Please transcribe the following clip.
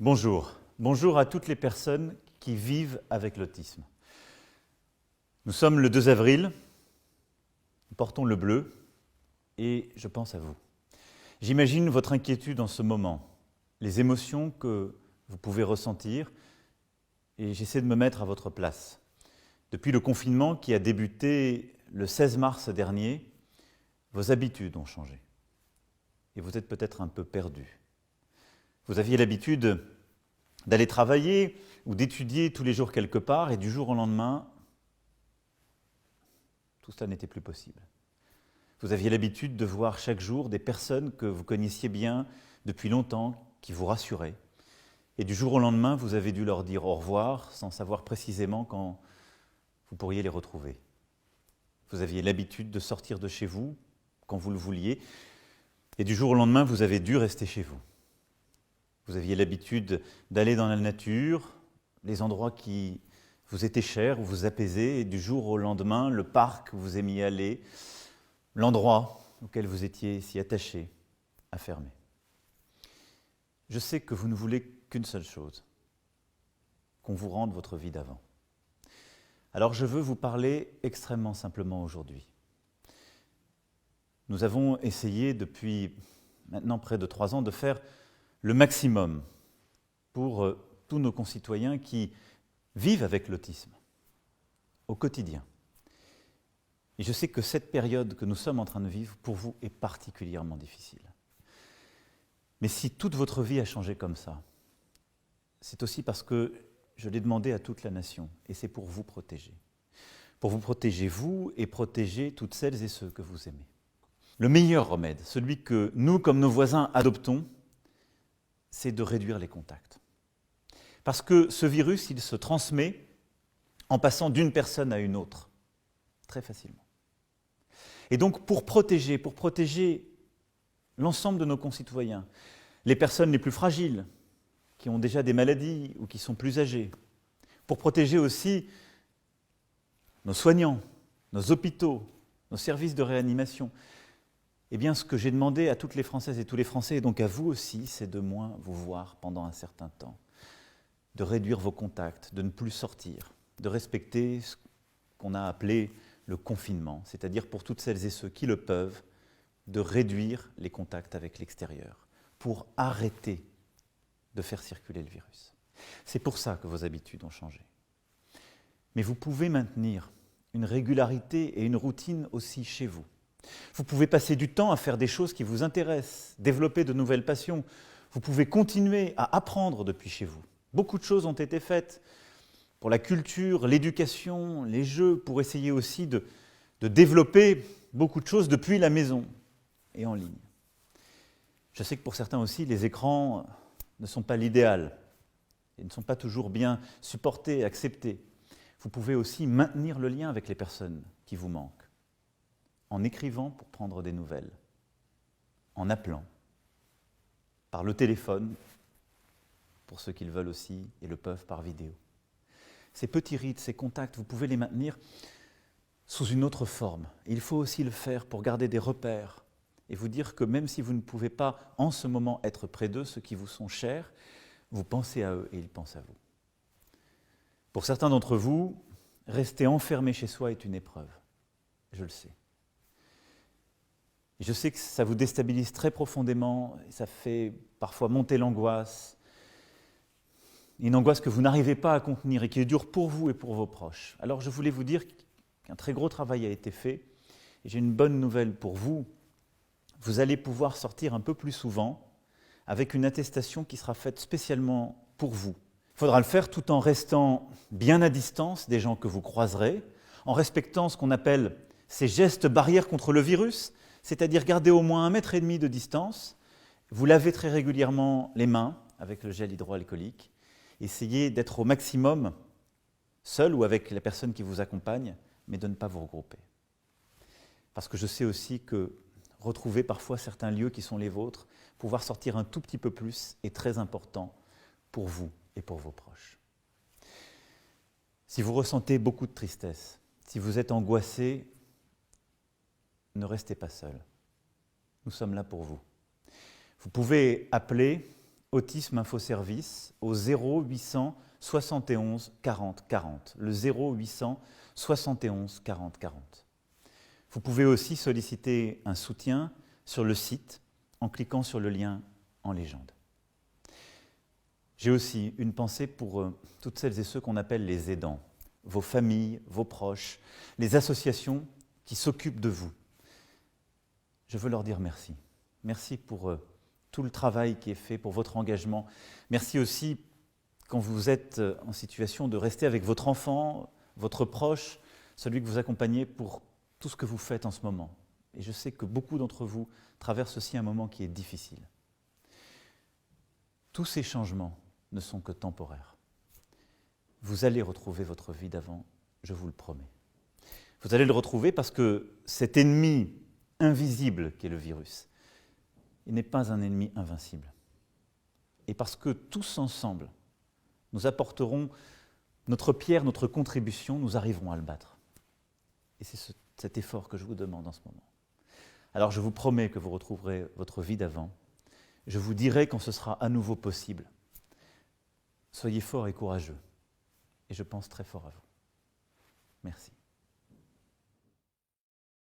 Bonjour. Bonjour à toutes les personnes qui vivent avec l'autisme. Nous sommes le 2 avril, nous portons le bleu et je pense à vous. J'imagine votre inquiétude en ce moment, les émotions que vous pouvez ressentir et j'essaie de me mettre à votre place. Depuis le confinement qui a débuté le 16 mars dernier, vos habitudes ont changé et vous êtes peut-être un peu perdu. Vous aviez l'habitude d'aller travailler ou d'étudier tous les jours quelque part et du jour au lendemain, tout cela n'était plus possible. Vous aviez l'habitude de voir chaque jour des personnes que vous connaissiez bien depuis longtemps, qui vous rassuraient. Et du jour au lendemain, vous avez dû leur dire au revoir sans savoir précisément quand vous pourriez les retrouver. Vous aviez l'habitude de sortir de chez vous quand vous le vouliez et du jour au lendemain, vous avez dû rester chez vous. Vous aviez l'habitude d'aller dans la nature, les endroits qui vous étaient chers, où vous apaisez, et du jour au lendemain, le parc où vous aimiez aller, l'endroit auquel vous étiez si attaché, a fermé. Je sais que vous ne voulez qu'une seule chose, qu'on vous rende votre vie d'avant. Alors je veux vous parler extrêmement simplement aujourd'hui. Nous avons essayé depuis maintenant près de 3 ans de faire le maximum pour tous nos concitoyens qui vivent avec l'autisme au quotidien. Et je sais que cette période que nous sommes en train de vivre, pour vous, est particulièrement difficile. Mais si toute votre vie a changé comme ça, c'est aussi parce que je l'ai demandé à toute la nation, et c'est pour vous protéger. Pour vous protéger, vous, et protéger toutes celles et ceux que vous aimez. Le meilleur remède, celui que nous, comme nos voisins, adoptons, c'est de réduire les contacts. Parce que ce virus, il se transmet en passant d'une personne à une autre, très facilement. Et donc, pour protéger l'ensemble de nos concitoyens, les personnes les plus fragiles, qui ont déjà des maladies ou qui sont plus âgées, pour protéger aussi nos soignants, nos hôpitaux, nos services de réanimation, eh bien, ce que j'ai demandé à toutes les Françaises et tous les Français, et donc à vous aussi, c'est de moins vous voir pendant un certain temps, de réduire vos contacts, de ne plus sortir, de respecter ce qu'on a appelé le confinement, c'est-à-dire pour toutes celles et ceux qui le peuvent, de réduire les contacts avec l'extérieur, pour arrêter de faire circuler le virus. C'est pour ça que vos habitudes ont changé. Mais vous pouvez maintenir une régularité et une routine aussi chez vous. Vous pouvez passer du temps à faire des choses qui vous intéressent, développer de nouvelles passions. Vous pouvez continuer à apprendre depuis chez vous. Beaucoup de choses ont été faites pour la culture, l'éducation, les jeux, pour essayer aussi de développer beaucoup de choses depuis la maison et en ligne. Je sais que pour certains aussi, les écrans ne sont pas l'idéal et ne sont pas toujours bien supportés et acceptés. Vous pouvez aussi maintenir le lien avec les personnes qui vous manquent, en écrivant pour prendre des nouvelles, en appelant, par le téléphone, pour ceux qui le veulent aussi et le peuvent par vidéo. Ces petits rites, ces contacts, vous pouvez les maintenir sous une autre forme. Il faut aussi le faire pour garder des repères et vous dire que même si vous ne pouvez pas en ce moment être près d'eux, ceux qui vous sont chers, vous pensez à eux et ils pensent à vous. Pour certains d'entre vous, rester enfermé chez soi est une épreuve, je le sais. Et je sais que ça vous déstabilise très profondément, et ça fait parfois monter l'angoisse, une angoisse que vous n'arrivez pas à contenir et qui est dure pour vous et pour vos proches. Alors je voulais vous dire qu'un très gros travail a été fait, et j'ai une bonne nouvelle pour vous. Vous allez pouvoir sortir un peu plus souvent avec une attestation qui sera faite spécialement pour vous. Il faudra le faire tout en restant bien à distance des gens que vous croiserez, en respectant ce qu'on appelle ces gestes barrières contre le virus, c'est-à-dire garder au moins 1,5 m de distance, vous lavez très régulièrement les mains avec le gel hydroalcoolique, essayez d'être au maximum seul ou avec la personne qui vous accompagne, mais de ne pas vous regrouper. Parce que je sais aussi que retrouver parfois certains lieux qui sont les vôtres, pouvoir sortir un tout petit peu plus est très important pour vous et pour vos proches. Si vous ressentez beaucoup de tristesse, si vous êtes angoissé, ne restez pas seul. Nous sommes là pour vous. Vous pouvez appeler Autisme Info Service au 0800 71 40 40. Le 0800 71 40 40. Vous pouvez aussi solliciter un soutien sur le site en cliquant sur le lien en légende. J'ai aussi une pensée pour toutes celles et ceux qu'on appelle les aidants, vos familles, vos proches, les associations qui s'occupent de vous. Je veux leur dire merci. Merci pour tout le travail qui est fait, pour votre engagement. Merci aussi quand vous êtes en situation de rester avec votre enfant, votre proche, celui que vous accompagnez pour tout ce que vous faites en ce moment. Et je sais que beaucoup d'entre vous traversent aussi un moment qui est difficile. Tous ces changements ne sont que temporaires. Vous allez retrouver votre vie d'avant, je vous le promets. Vous allez le retrouver parce que cet ennemi invisible qu'est le virus, il n'est pas un ennemi invincible. Et parce que tous ensemble, nous apporterons notre pierre, notre contribution, nous arriverons à le battre. Et c'est cet effort que je vous demande en ce moment. Alors je vous promets que vous retrouverez votre vie d'avant. Je vous dirai quand ce sera à nouveau possible. Soyez forts et courageux. Et je pense très fort à vous. Merci.